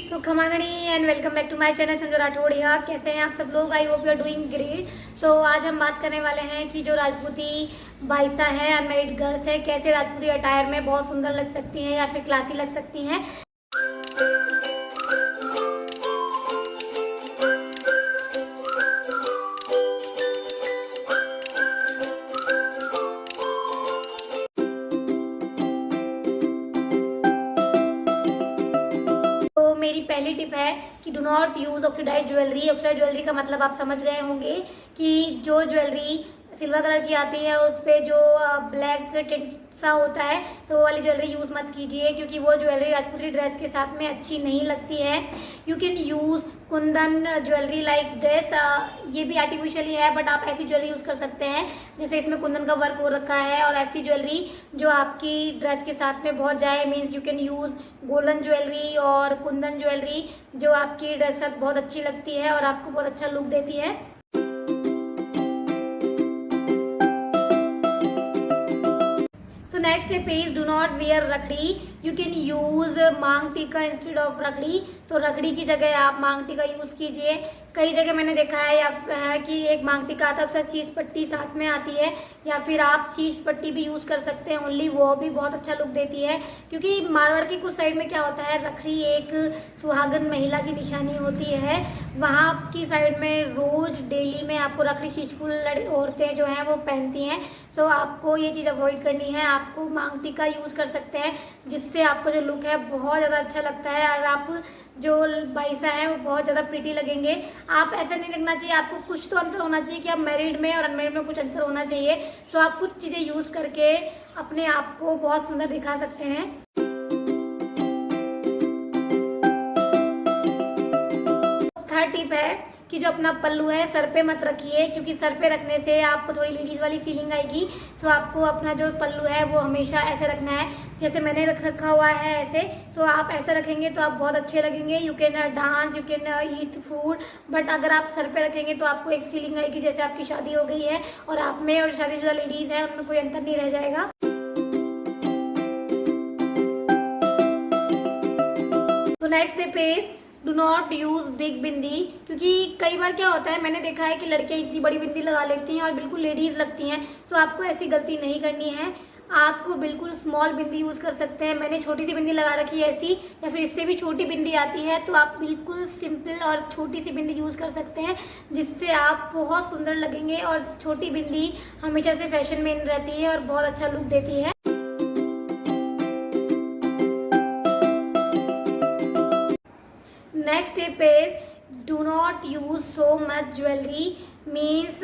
सो खमागणी and welcome back to my channel Sanju Rathore. कैसे हैं आप सब लोग? I hope you are doing great. So आज हम बात करने वाले हैं कि जो राजपूती बाइसा हैं, अनमेरिड गर्ल्स हैं, कैसे राजपूती अटायर में बहुत सुंदर लग सकती हैं या फिर क्लासी लग सकती हैं। तो मेरी पहली टिप है कि do not use oxidise jewellery. Oxidise jewellery का मतलब आप समझ गए होंगे कि जो ज्वेलरी सिल्वर कलर की आती है उस पर जो ब्लैक टिंट सा होता है, तो वो वाली ज्वेलरी यूज मत कीजिए, क्योंकि वो ज्वेलरी राजपूती ड्रेस के साथ में अच्छी नहीं लगती है। You can use Kundan jewellery like this. ये भी आर्टिफिशियली है, बट आप ऐसी ज्वेलरी यूज कर सकते हैं जैसे इसमें कुंदन का वर्क हो रखा है, और ऐसी ज्वेलरी जो आपकी ड्रेस के साथ में बहुत जाए। Means you can use golden jewellery और कुंदन ज्वेलरी जो आपकी ड्रेस साथ बहुत अच्छी लगती है और आपको बहुत अच्छा लुक देती है। Next tip is do not wear rakhdi. You can use maang tikka instead of रखड़ी। तो रखड़ी की जगह आप मांग टीका यूज कीजिए। कई जगह मैंने देखा है या कि एक मांग टीका आता है, उससे शीश पट्टी साथ में आती है, या फिर आप शीश पट्टी भी यूज कर सकते हैं ओनली, वो भी बहुत अच्छा लुक देती है। क्योंकि मारवाड़ की कुछ साइड में क्या होता है, रखड़ी एक सुहागन महिला की निशानी होती है। वहाँ की साइड में रोज डेली में आपको रखड़ी शीशफुल औरतें जो हैं वो पहनती हैं। सो आपको ये चीज़ अवॉइड करनी है। आपको मांग टीका यूज कर सकते हैं, जिससे आपका जो लुक है बहुत ज़्यादा अच्छा लगता है और आप जो बाइसा है वो बहुत ज़्यादा प्रिटी लगेंगे। आप ऐसा नहीं लगना चाहिए, आपको कुछ तो अंतर होना चाहिए कि आप मैरिड में और अनमैरिड में कुछ अंतर होना चाहिए। सो आप कुछ चीज़ें यूज करके अपने आप को बहुत सुंदर दिखा सकते हैं। थर्ड टिप है कि जो अपना पल्लू है सर पे मत रखिए, क्योंकि सर पे रखने से आपको थोड़ी लेडीज वाली फीलिंग आएगी। सो आपको अपना जो पल्लू है वो हमेशा ऐसे रखना है जैसे मैंने रखा हुआ है ऐसे। सो आप ऐसा रखेंगे तो आप बहुत अच्छे लगेंगे। You can dance, you can eat food, but अगर आप सर पे रखेंगे तो आपको एक फीलिंग आएगी जैसे आपकी शादी हो गई है, और आप में और शादीशुदा लेडीज है उनमें कोई अंतर नहीं रह जाएगा। तो next tip is do not use big bindi. क्योंकि कई बार क्या होता है, मैंने देखा है कि लड़कियां इतनी बड़ी बिंदी लगा लेती हैं और बिल्कुल लेडीज लगती हैं। सो आपको ऐसी गलती नहीं करनी है। आपको बिल्कुल स्मॉल बिंदी यूज कर सकते हैं। मैंने छोटी सी बिंदी लगा रखी है ऐसी, या फिर इससे भी छोटी बिंदी आती है, तो आप बिल्कुल सिंपल और छोटी सी बिंदी यूज कर सकते हैं, जिससे आप बहुत सुंदर लगेंगे। और छोटी बिंदी हमेशा से फैशन में इन रहती है और बहुत अच्छा लुक देती है। Next tip is do not use so much jewellery. Means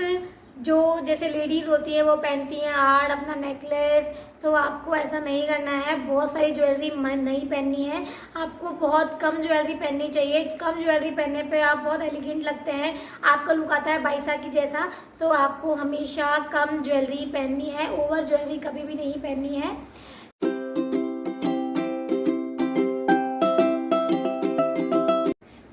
जो जैसे लेडीज होती है वो पहनती हैं हार, अपना नेकलेस। सो आपको ऐसा नहीं करना है। बहुत सारी ज्वेलरी नहीं पहननी है, आपको बहुत कम ज्वेलरी पहननी चाहिए। कम ज्वेलरी पहनने पे आप बहुत एलिगेंट लगते हैं, आपका लुक आता है बाइसा की जैसा। सो आपको हमेशा कम ज्वेलरी पहननी है, ओवर ज्वेलरी कभी भी नहीं पहननी है।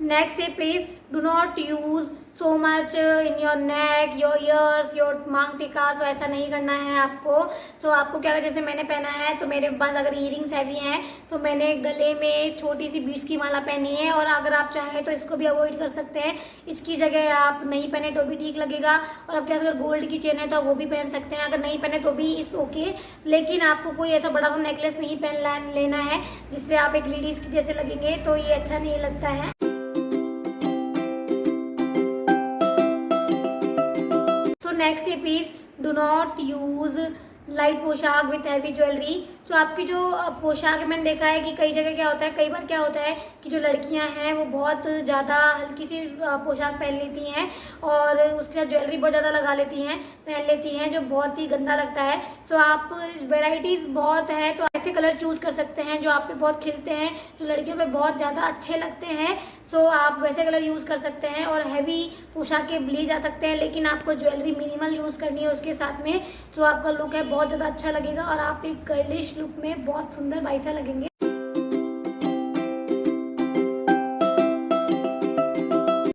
Next tip is do not use so much in your neck, your ears, your मांग टीका। सो ऐसा नहीं करना है आपको। सो आपको क्या, जैसे मैंने पहना है तो मेरे पास अगर इयरिंग्स हैवी हैं तो मैंने गले में छोटी सी बीड्स की माला पहनी है, और अगर आप चाहें तो इसको भी अवॉइड कर सकते हैं। इसकी जगह आप नहीं पहने तो भी ठीक लगेगा। और आपके पास अगर गोल्ड की चेन है तो आप वो भी पहन सकते हैं, अगर नहीं पहने तो भी इस ओके। लेकिन आपको कोई ऐसा बड़ा नेकलेस नहीं पहन लेना है जिससे आप एक लेडीज की जैसे लगेंगे, तो ये अच्छा नहीं लगता है। Next tip is do not use light पोशाक विथ हैवी ज्वेलरी। तो आपकी जो पोशाक है, मैंने देखा है कि कई जगह क्या होता है, कई बार क्या होता है कि जो लड़कियां हैं वो बहुत ज़्यादा हल्की सी पोशाक पहन लेती हैं और उसके साथ ज्वेलरी बहुत ज़्यादा लगा लेती हैं, पहन लेती हैं, जो बहुत ही गंदा लगता है। सो आप वेराइटीज़ बहुत हैं, तो ऐसे कलर चूज कर सकते हैं जो आप पे बहुत खिलते हैं, जो लड़कियों पे बहुत ज़्यादा अच्छे लगते हैं। सो आप वैसे कलर यूज़ कर सकते हैं और हैवी पोशाकें ली जा सकते हैं, लेकिन आपको ज्वेलरी मिनिमल यूज़ करनी है उसके साथ में। तो आपका लुक है बहुत ज़्यादा अच्छा लगेगा और आप एक गर्लिश लुक में बहुत सुंदर बाइसा लगेंगे।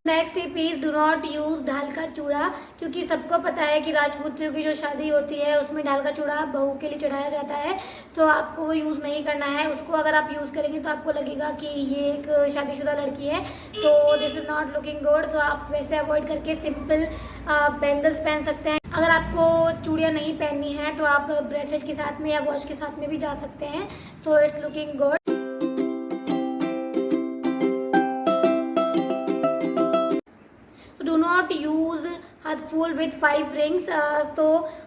Next tip is do not use ढाल का चूड़ा, क्योंकि सबको पता है कि राजपूतियों की जो शादी होती है उसमें ढाल का चूड़ा बहू के लिए चढ़ाया जाता है। सो आपको वो यूज़ नहीं करना है। उसको अगर आप यूज़ करेंगे तो आपको लगेगा कि ये एक शादीशुदा लड़की है, so this is not looking good. तो आप वैसे अवॉइड करके सिंपल बैंगल्स पहन सकते हैं। अगर आपको चूड़ियाँ नहीं पहननी है तो आप ब्रेसलेट के साथ में या वॉच के साथ में भी जा सकते हैं। So it's looking good. Do not use hathphool with 5 rings. तो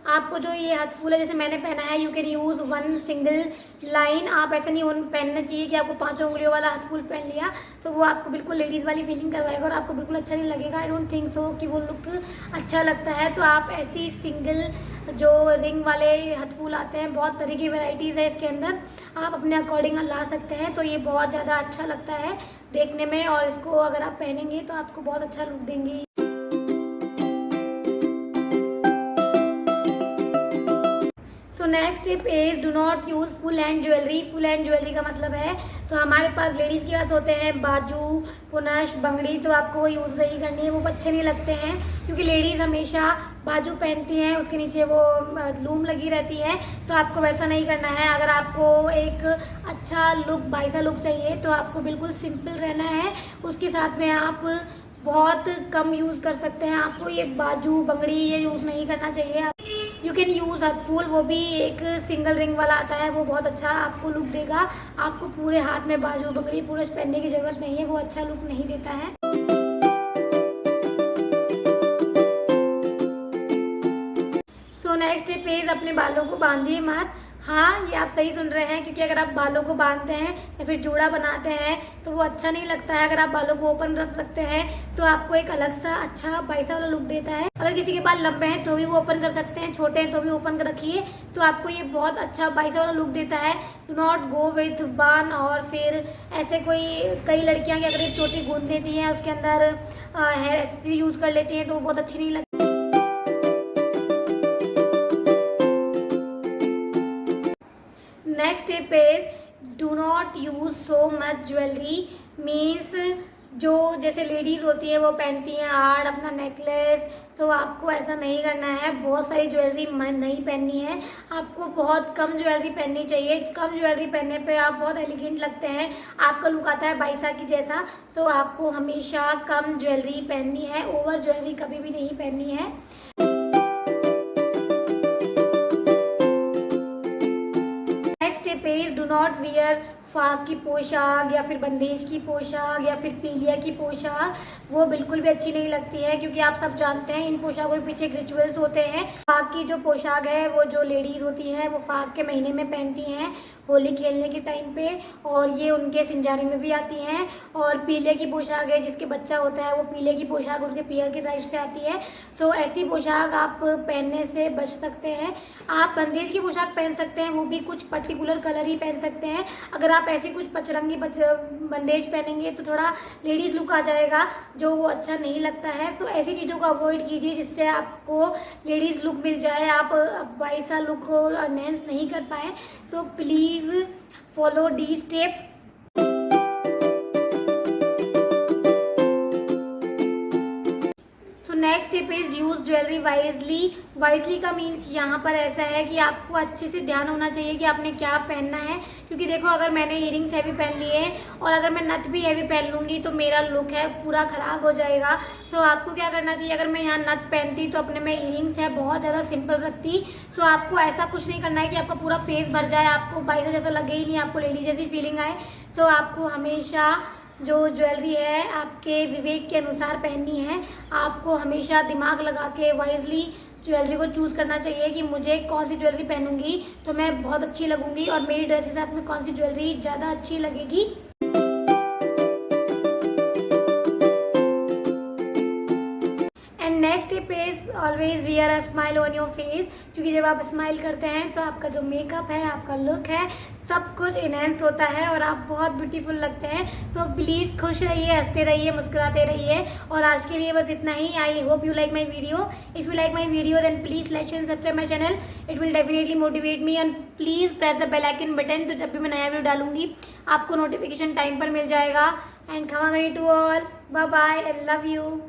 आपको जो ये हथफूल है जैसे मैंने पहना है, you can use 1 single line. आप ऐसा नहीं पहनना चाहिए कि आपको 5 उंगलियों वाला हथफूल पहन लिया तो वो आपको बिल्कुल लेडीज वाली फीलिंग करवाएगा और आपको बिल्कुल अच्छा नहीं लगेगा। आई डोंट थिंक सो कि वो लुक अच्छा लगता है। तो आप ऐसी सिंगल जो रिंग वाले हथफूल आते हैं, बहुत तरह की वेराइटीज़ है इसके अंदर, आप अपने अकॉर्डिंग ला सकते हैं। तो ये बहुत ज़्यादा अच्छा लगता है देखने में और इसको अगर आप पहनेंगे तो आपको बहुत अच्छा लुक देंगे। So next tip is do not use full hand jewellery. Full hand jewellery का मतलब है तो हमारे पास लेडीज के पास होते हैं बाजू, पुनश, बंगड़ी, तो आपको वो यूज नहीं करनी है, वो अच्छे नहीं लगते हैं क्योंकि लेडीज हमेशा बाजू पहनती हैं, उसके नीचे वो लूम लगी रहती है। तो आपको वैसा नहीं करना है। अगर आपको एक अच्छा लुक, बाइसा लुक चाहिए तो आपको बिल्कुल सिंपल रहना है। उसके साथ में आप बहुत कम यूज कर सकते हैं। आपको ये बाजू, बंगड़ी ये यूज नहीं करना चाहिए। यू कैन यूज हथफूल, वो भी एक सिंगल रिंग वाला आता है, वो बहुत अच्छा आपको लुक देगा। आपको पूरे हाथ में बाजू, बंगड़ी, पुरुष पहनने की जरूरत नहीं है, वो अच्छा लुक नहीं देता है। सो नेक्स्ट टिप इज अपने बालों को बांधिए मत। हाँ, ये आप सही सुन रहे हैं, क्योंकि अगर आप बालों को बांधते हैं या फिर जूड़ा बनाते हैं तो वो अच्छा नहीं लगता है। अगर आप बालों को ओपन रख सकते हैं तो आपको एक अलग सा अच्छा बाइसा वाला लुक देता है। अगर किसी के बाल लंबे हैं तो भी वो ओपन कर सकते हैं, छोटे हैं तो भी ओपन कर रखिए, तो आपको ये बहुत अच्छा बाइसा वाला लुक देता है। डू नॉट गो विथ बान, और फिर ऐसे कई लड़कियां अगर एक चोटी गूंद देती हैं उसके अंदर हेयर एक्सेसरी यूज कर लेती हैं तो वो बहुत अच्छी नहीं लगती। Next tip is do not use so much jewellery. Means जो जैसे लेडीज होती है वो पहनती हैं हार, अपना नेकलेस, तो आपको ऐसा नहीं करना है। बहुत सारी ज्वेलरी नहीं पहननी है, आपको बहुत कम ज्वेलरी पहननी चाहिए। कम ज्वेलरी पहनने पे आप बहुत एलिगेंट लगते हैं, आपका लुक आता है बाइसा की जैसा। तो आपको हमेशा कम ज्वेलरी पहननी है, ओवर ज्वेलरी कभी भी नहीं पहननी है। डू नॉट वियर फाग की पोशाक या फिर बंदेज की पोशाक या फिर पीलिया की पोशाक, वो बिल्कुल भी अच्छी नहीं लगती है, क्योंकि आप सब जानते हैं इन पोशाकों के पीछे रिचुअल्स होते हैं। फाग की जो पोशाक है वो जो लेडीज होती हैं वो फाग के महीने में पहनती हैं, होली खेलने के टाइम पे, और ये उनके सिंजारी में भी आती हैं। और पीले की पोशाक है, जिसके बच्चा होता है वो पीले की पोशाक उनके पियर की साइड से आती है। सो ऐसी पोशाक आप पहनने से बच सकते हैं। आप बंदेज की पोशाक पहन सकते हैं, वो भी कुछ पर्टिकुलर कलर ही पहन सकते हैं। अगर आप ऐसे कुछ पचरंगी बंदेज पहनेंगे तो थोड़ा लेडीज लुक आ जाएगा, जो वो अच्छा नहीं लगता है। तो ऐसी चीज़ों को अवॉइड कीजिए जिससे आपको लेडीज लुक मिल जाए, आप वैसा लुक को एनहेंस नहीं कर पाए। So please follow the step. Next tip is use jewellery wisely. Wisely का मीन्स यहाँ पर ऐसा है कि आपको अच्छे से ध्यान होना चाहिए कि आपने क्या पहनना है। क्योंकि देखो, अगर मैंने इयरिंग्स हैवी पहन लिए और अगर मैं नथ भी हैवी पहन लूंगी तो मेरा लुक है पूरा खराब हो जाएगा। सो आपको क्या करना चाहिए, अगर मैं यहाँ नथ पहनती तो अपने में इयरिंग्स है बहुत ज़्यादा सिंपल रखती। सो आपको ऐसा कुछ नहीं करना है कि आपका पूरा फेस भर जाए, आपको बाइसा जैसा लगे ही नहीं, आपको लेडी जैसी फीलिंग आए। सो आपको हमेशा जो ज्वेलरी है आपके विवेक के अनुसार पहननी है। आपको हमेशा दिमाग लगा के वाइजली ज्वेलरी को चूज करना चाहिए कि मुझे कौन सी ज्वेलरी पहनूंगी तो मैं बहुत अच्छी लगूंगी और मेरी ड्रेस के साथ में कौन सी ज्वेलरी ज्यादा अच्छी लगेगी। Next tip is always wear a smile on your face, क्योंकि जब आप स्माइल करते हैं तो आपका जो मेकअप है, आपका लुक है, सब कुछ इनहेंस होता है और आप बहुत ब्यूटीफुल लगते हैं। सो प्लीज़ खुश रहिए, हंसते रहिए, मुस्कुराते रहिए। और आज के लिए बस इतना ही। I hope you like my video. If you like my video then please like and subscribe my channel. It will definitely motivate me and please press the bell icon button, तो जब भी मैं नया वीडियो डालूंगी आपको notification time पर मिल जाएगा। And खमा गणी to all, bye bye, I love you.